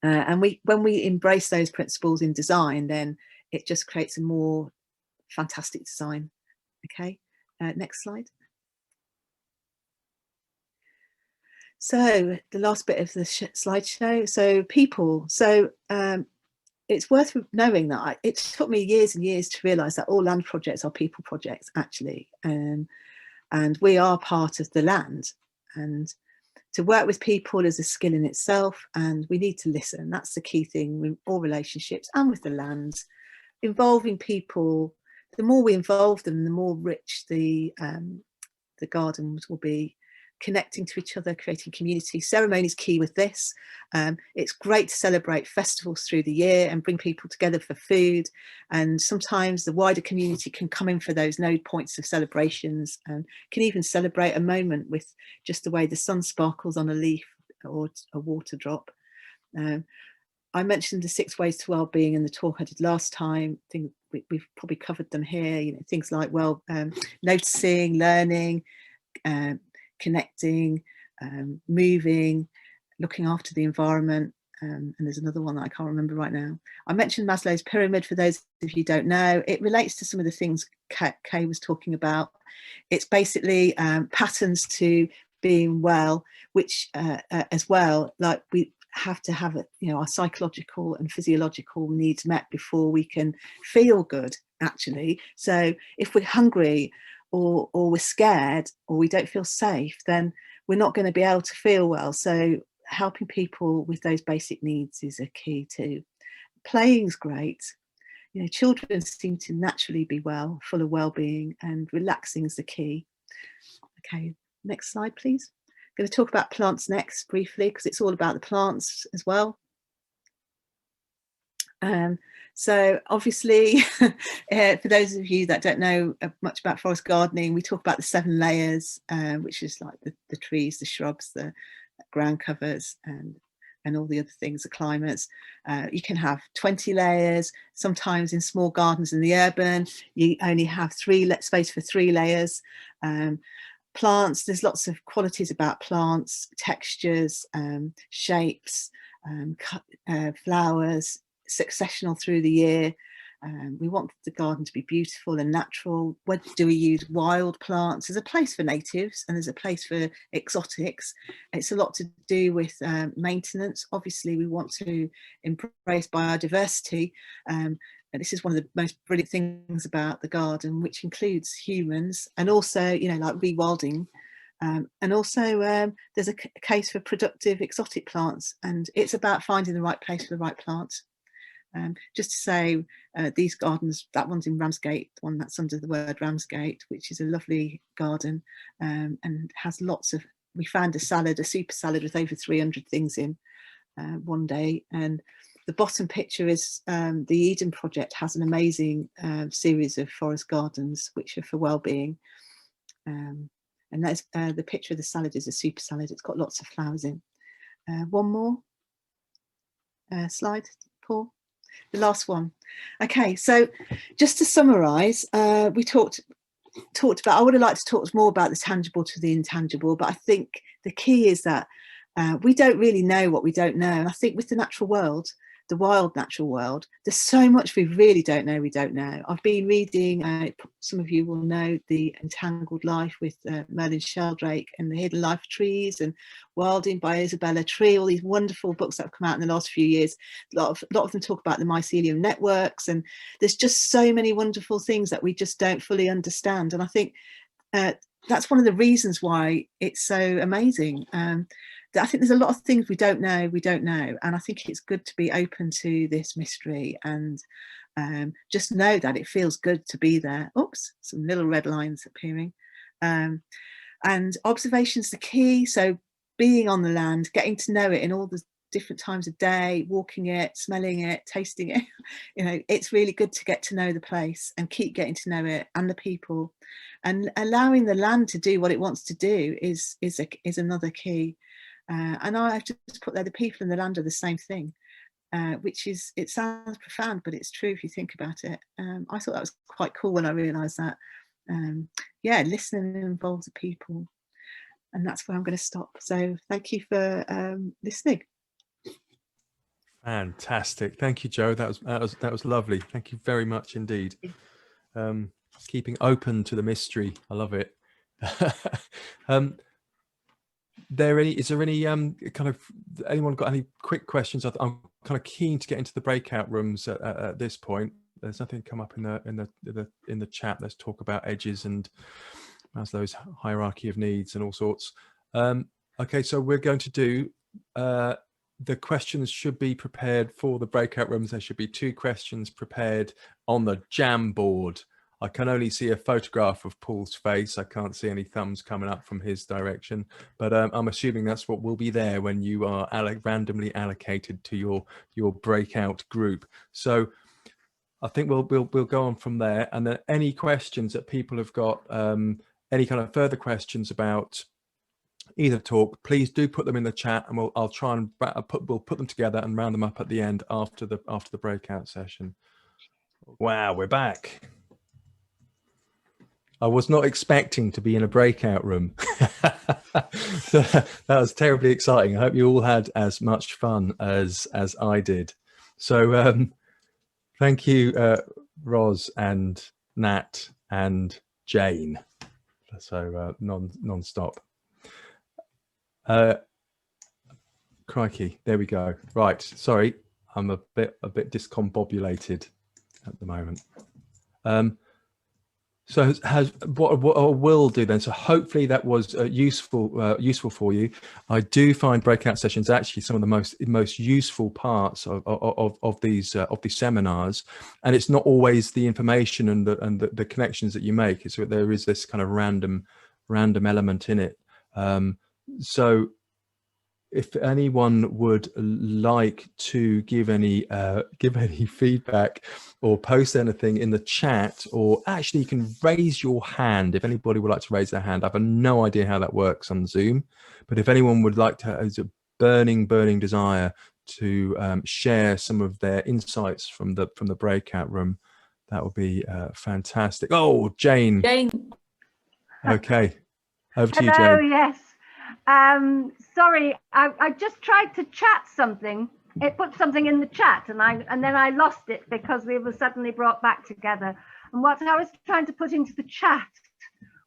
and when we embrace those principles in design, then it just creates a more fantastic design. Okay, next slide. So the last bit of the slideshow, so people. So it's worth knowing that it took me years and years to realise that all land projects are people projects, actually. And we are part of the land. And to work with people is a skill in itself, and we need to listen. That's the key thing with all relationships and with the land. Involving people, the more we involve them, the more rich the gardens will be. Connecting to each other, creating community. Ceremony is key with this. It's great to celebrate festivals through the year and bring people together for food, and sometimes the wider community can come in for those node points of celebrations, and can even celebrate a moment with just the way the sun sparkles on a leaf or a water drop. I mentioned the 6 ways to well-being in the talk I did last time. I think we've probably covered them here. You know, things like noticing, learning, connecting, moving, looking after the environment, and there's another one that I can't remember right now. I mentioned Maslow's pyramid. For those of you who don't know, it relates to some of the things Kay was talking about. It's basically patterns to being well, which as well, like we have to have our psychological and physiological needs met before we can feel good, actually. So if we're hungry or we're scared or we don't feel safe, then we're not going to be able to feel well. So helping people with those basic needs is a key too. Playing's great. You know, children seem to naturally be full of well-being, and relaxing is the key. Okay, next slide, please. I'm going to talk about plants next briefly, because it's all about the plants as well. So obviously, for those of you that don't know much about forest gardening, we talk about the 7 layers, which is like the trees, the shrubs, the ground covers, and all the other things, the climates. You can have 20 layers. Sometimes in small gardens in the urban, you only have space for 3 layers. Plants, there's lots of qualities about plants, textures, shapes, flowers, successional through the year. We want the garden to be beautiful and natural. Where do we use wild plants? There's a place for natives and there's a place for exotics. It's a lot to do with maintenance. Obviously, we want to embrace biodiversity. And this is one of the most brilliant things about the garden, which includes humans, and also, like rewilding. And also there's a case for productive exotic plants, and it's about finding the right place for the right plants. Just to say, these gardens, that one's in Ramsgate, the one that's under the word Ramsgate, which is a lovely garden, and has lots of, we found a super salad with over 300 things in one day. And the bottom picture is the Eden Project has an amazing series of forest gardens, which are for well-being. And that's the picture of the salad is a super salad. It's got lots of flowers in. One more slide, Paul. The last one. Okay, so just to summarize, we talked about, I would have liked to talk more about the tangible to the intangible, but I think the key is that we don't really know what we don't know. And I think with the natural world, the wild natural world, there's so much we really don't know we don't know. I've been reading, some of you will know, The Entangled Life with Merlin Sheldrake, and The Hidden Life of Trees, and Wilding by Isabella Tree, all these wonderful books that have come out in the last few years. A lot of them talk about the mycelium networks, and there's just so many wonderful things that we just don't fully understand. And I think that's one of the reasons why it's so amazing. I think there's a lot of things we don't know, and I think it's good to be open to this mystery and just know that it feels good to be there. Oops, some little red lines appearing. And observation's the key. So being on the land, getting to know it in all the different times of day, walking it, smelling it, tasting it. You know, it's really good to get to know the place and keep getting to know it and the people, and allowing the land to do what it wants to do is another key. And I've just put there, the people and the land are the same thing, which is, it sounds profound, but it's true if you think about it. I thought that was quite cool when I realised that. Yeah, listening involves the people, and that's where I'm going to stop. So thank you for listening. Fantastic, thank you, Jo. That was lovely. Thank you very much indeed. Keeping open to the mystery, I love it. Is there any kind of, anyone got any quick questions? I'm kind of keen to get into the breakout rooms at this point. There's nothing come up in the chat. Let's talk about edges and Maslow's hierarchy of needs and all sorts. Okay, so we're going to do the questions should be prepared for the breakout rooms. There should be 2 questions prepared on the Jamboard. I can only see a photograph of Paul's face. I can't see any thumbs coming up from his direction, but I'm assuming that's what will be there when you are randomly allocated to your breakout group. So I think we'll go on from there. And then any questions that people have got, any kind of further questions about either talk, please do put them in the chat, and I'll try and we'll put them together and round them up at the end after the breakout session. Wow, we're back. I was not expecting to be in a breakout room. So that was terribly exciting. I hope you all had as much fun as I did. So thank you, Ros and Nat and Jane. So non-stop. Crikey, there we go. Right, sorry, I'm a bit discombobulated at the moment. So what I will do then, so hopefully that was useful for you. I do find breakout sessions actually some of the most useful parts of these seminars, and it's not always the information and the connections that you make. So there is this kind of random element in it. So if anyone would like to give any feedback or post anything in the chat, or actually you can raise your hand if anybody would like to raise their hand. I have no idea how that works on Zoom, but if anyone would like to, has a burning desire to share some of their insights from the breakout room, that would be fantastic. Oh, Jane. Okay, over to you, Jane. Hello, yes. Sorry, I just tried to chat something. It put something in the chat, and then I lost it because we were suddenly brought back together. And what I was trying to put into the chat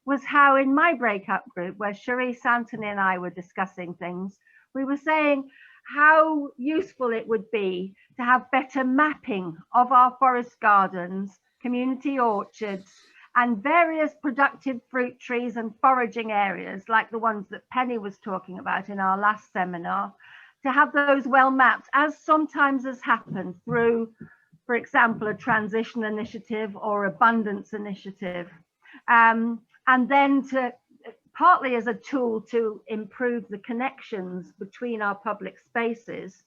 was how in my breakout group, where Cherise, Anthony and I were discussing things, we were saying how useful it would be to have better mapping of our forest gardens, community orchards, and various productive fruit trees and foraging areas like the ones that Penny was talking about in our last seminar, to have those well mapped, as sometimes has happened through, for example, a transition initiative or abundance initiative, and then to partly as a tool to improve the connections between our public spaces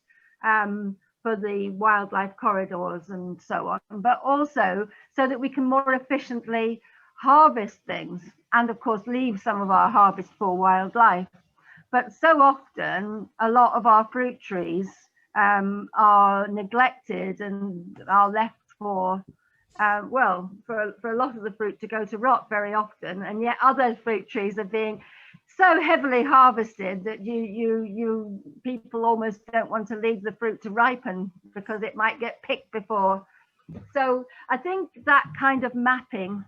for the wildlife corridors and so on, but also so that we can more efficiently harvest things and of course leave some of our harvest for wildlife. But so often a lot of our fruit trees are neglected and are left for for a lot of the fruit to go to rot very often, and yet other fruit trees are being so heavily harvested that people almost don't want to leave the fruit to ripen because it might get picked before. So I think that kind of mapping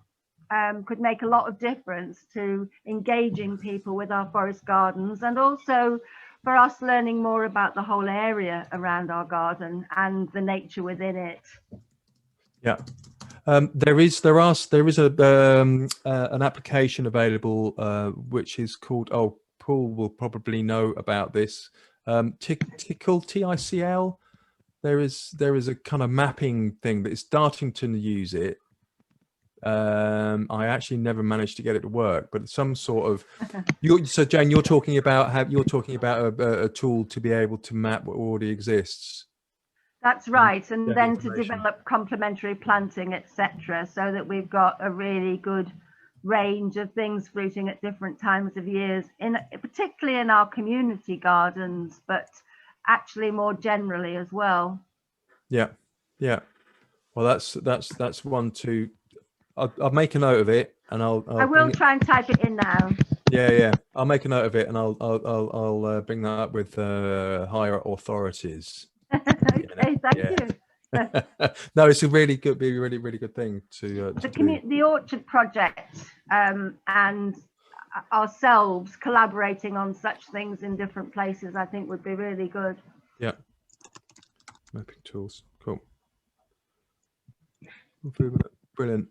could make a lot of difference to engaging people with our forest gardens, and also for us learning more about the whole area around our garden and the nature within it. Yeah. There is an application available which is called, oh, Paul will probably know about this, Tickle, TICL. There is a kind of mapping thing that is starting to use it. I actually never managed to get it to work, but some sort of so Jane, you're talking about a tool to be able to map what already exists. That's right, and then to develop complementary planting, etc., so that we've got a really good range of things fruiting at different times of years, particularly in our community gardens, but actually more generally as well. Yeah. Well, that's one to. I'll make a note of it, and I will try and type it in now. Yeah. I'll make a note of it, and I'll bring that up with higher authorities. Okay, thank you. No, it's a really good thing to the Orchard Project and ourselves collaborating on such things in different places, I think would be really good. Yeah. Mapping tools, cool. Brilliant.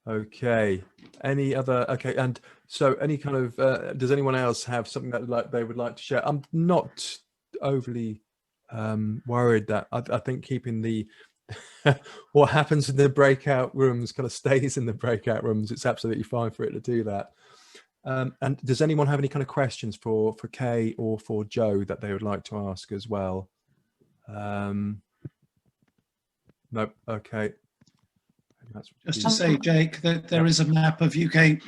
Okay. Any other? Okay. And so, any kind of? Does anyone else have something that they would like to share? I'm not overly worried that I think keeping the what happens in the breakout rooms kind of stays in the breakout rooms. It's absolutely fine for it to do that. And does anyone have any kind of questions for Kay or for Joe that they would like to ask as well? No. Okay. Just to say, Jake, that there is a map of UK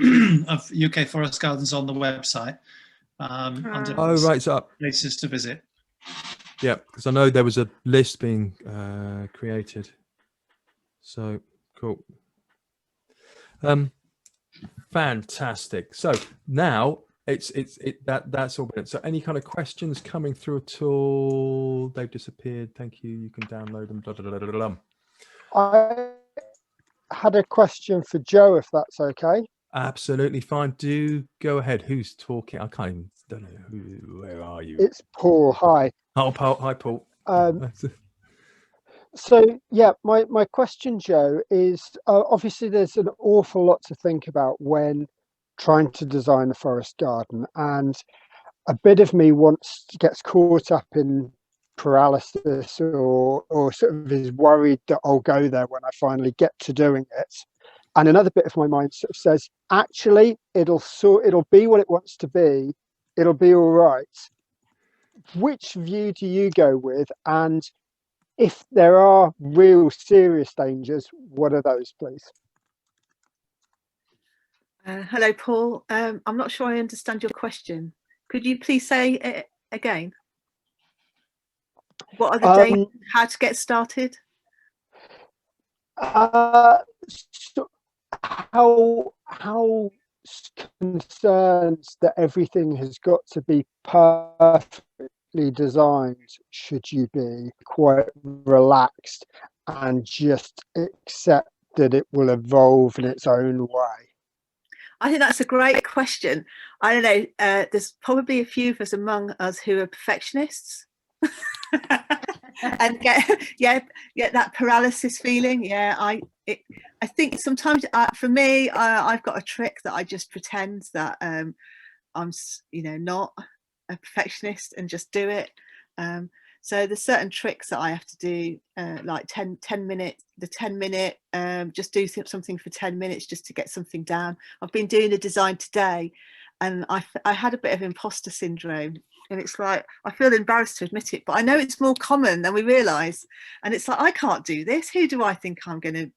forest gardens on the website. Under places to visit. Yeah, because I know there was a list being created. So cool. Fantastic. So now that's all brilliant. So any kind of questions coming through at all? They've disappeared. Thank you. You can download them. Blah, blah, blah, blah, blah. I had a question for Joe, if that's okay. Absolutely fine. Do go ahead. Who's talking? I don't know. Where are you? It's Paul. Hi. Oh, Paul. Hi, Paul. So yeah, my question, Joe, is obviously there's an awful lot to think about when trying to design a forest garden, and a bit of me gets caught up in paralysis or sort of is worried that I'll go there when I finally get to doing it, and another bit of my mind sort of says actually it'll be what it wants to be, it'll be all right. Which view do you go with, and if there are real serious dangers, what are those, please? Hello, Paul. I'm not sure I understand your question. Could you please say it again? What are the dangers? How to get started? So how concerned that everything has got to be perfectly designed should you be quite relaxed and just accept that it will evolve in its own way? I think that's a great question. I don't know, there's probably a few of us among us who are perfectionists and get that paralysis feeling. Yeah, I think sometimes for me, I've got a trick that I just pretend that I'm not a perfectionist and just do it. So there's certain tricks that I have to do, like 10 minutes, just do something for 10 minutes just to get something down. I've been doing a design today and I had a bit of imposter syndrome, and it's like I feel embarrassed to admit it, but I know it's more common than we realise. And it's like, I can't do this. Who do I think I'm going to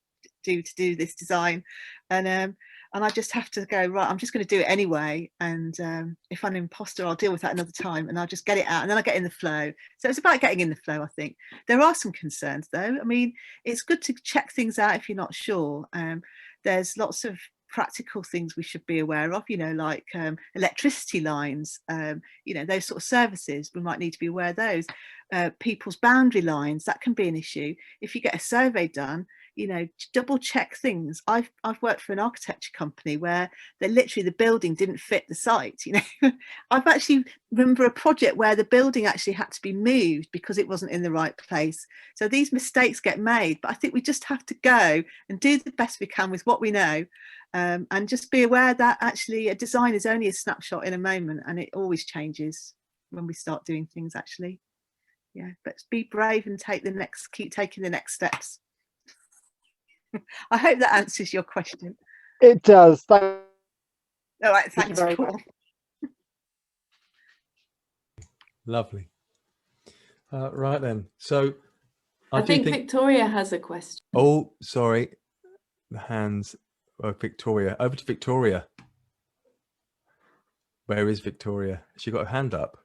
do this design? And I just have to go, right, I'm just going to do it anyway. And if I'm an imposter, I'll deal with that another time, and I'll just get it out, and then I get in the flow. So it's about getting in the flow, I think. There are some concerns, though. I mean, it's good to check things out if you're not sure. There's lots of practical things we should be aware of, you know, like electricity lines, you know, those sort of services, we might need to be aware of those. People's boundary lines, that can be an issue. If you get a survey done, you know, double check things. I've worked for an architecture company where they literally, the building didn't fit the site, you know. I've actually remember a project where the building actually had to be moved because it wasn't in the right place. So these mistakes get made, but I think we just have to go and do the best we can with what we know, and just be aware that actually a design is only a snapshot in a moment, and it always changes when we start doing things, actually. Yeah, but be brave and keep taking the next steps. I hope that answers your question. It does. All right, thanks, Paul. Lovely. Right then. So I think Victoria has a question. Oh, sorry. The hands of Victoria. Over to Victoria. Where is Victoria? Has she got her hand up?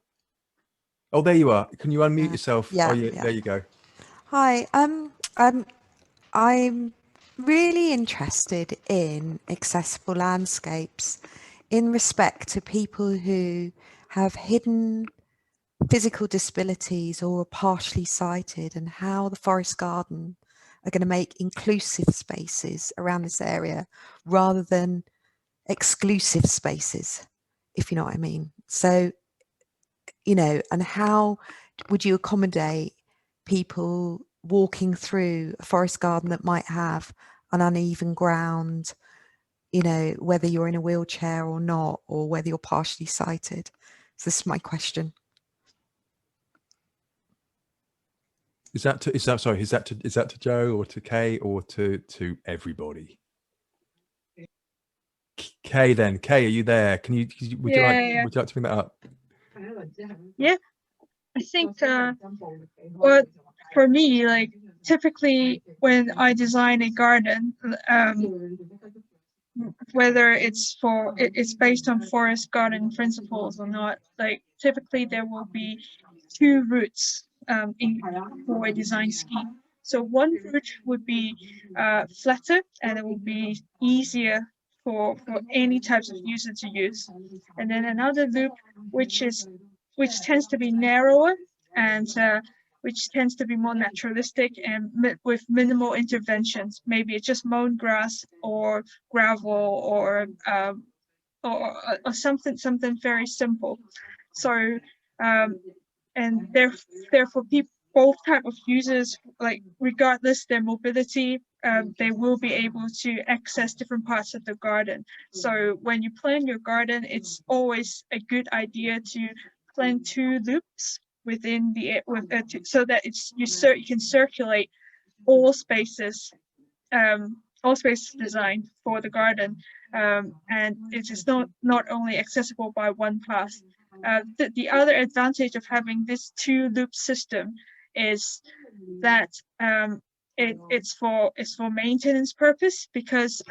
Oh, there you are. Can you unmute yourself? Yeah, oh, yeah. There you go. Hi. I'm really interested in accessible landscapes in respect to people who have hidden physical disabilities or are partially sighted, and how the Forest Garden are going to make inclusive spaces around this area rather than exclusive spaces, if you know what I mean. So, you know, and how would you accommodate people walking through a forest garden that might have an uneven ground, you know, whether you're in a wheelchair or not, or whether you're partially sighted? So this is my question. Is that to Joe or to Kay or to everybody? Kay, then. Kay, are you there? Would you like to bring that up? Yeah, I think well, for me, like typically when I design a garden, whether it's based on forest garden principles or not, like typically there will be two routes for a design scheme. So one route would be flatter, and it will be easier for any types of user to use. And then another loop which tends to be narrower, and which tends to be more naturalistic and with minimal interventions. Maybe it's just mown grass or gravel or something very simple. So and therefore both type of users, like regardless their mobility, they will be able to access different parts of the garden. So when you plan your garden, it's always a good idea to plan two loops within so that you can circulate all spaces designed for the garden, and it is not only accessible by one path. The other advantage of having this two loop system is that it's for maintenance purpose, because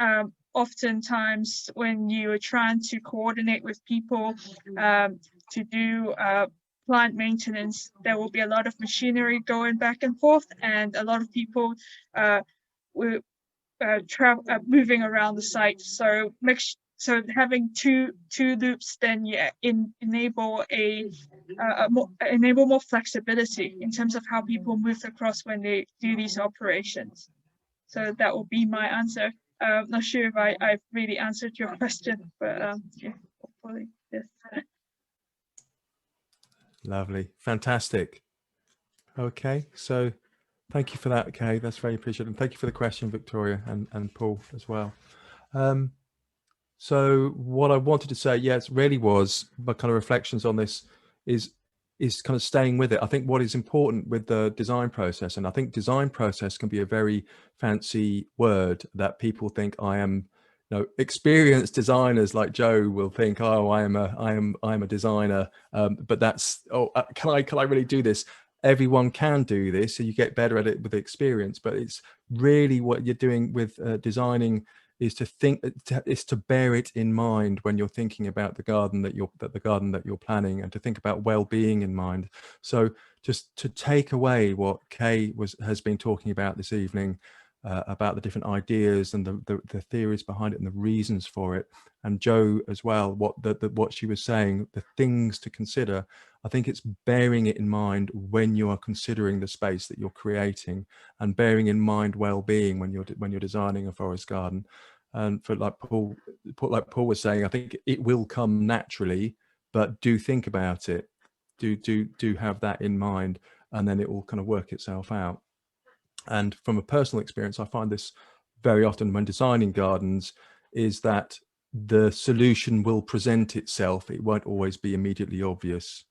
oftentimes when you are trying to coordinate with people to do plant maintenance, there will be a lot of machinery going back and forth, and a lot of people will moving around the site. So having two loops then enable more flexibility in terms of how people move across when they do these operations. So that will be my answer. I'm not sure if I've really answered your question, but yeah, hopefully, yes. Lovely, fantastic. Okay, so thank you for that, Kay. That's very appreciated. And thank you for the question, Victoria and Paul as well. So what I wanted to say, yes, really was my kind of reflections on this is kind of staying with it. I think what is important with the design process, and I think design process can be a very fancy word that people think I am experienced designers like Joe will think, oh, I'm a designer, but that's, can I really do this? Everyone can do this, so you get better at it with experience. But it's really what you're doing with designing is to bear it in mind when you're thinking about the garden that you're planning, and to think about well-being in mind. So just to take away what Kay has been talking about this evening, about the different ideas and the theories behind it and the reasons for it, and Joe as well, what she was saying, the things to consider. I think it's bearing it in mind when you are considering the space that you're creating, and bearing in mind well-being when you're designing a forest garden. And for like Paul was saying, I think it will come naturally, but do think about it, do have that in mind, and then it will kind of work itself out. And from a personal experience, I find this very often when designing gardens, is that the solution will present itself. It won't always be immediately obvious.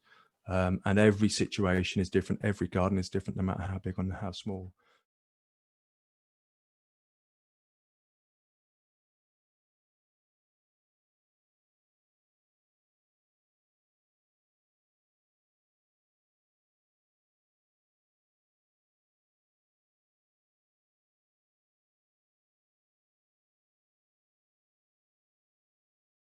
And every situation is different. Every garden is different, no matter how big or how small.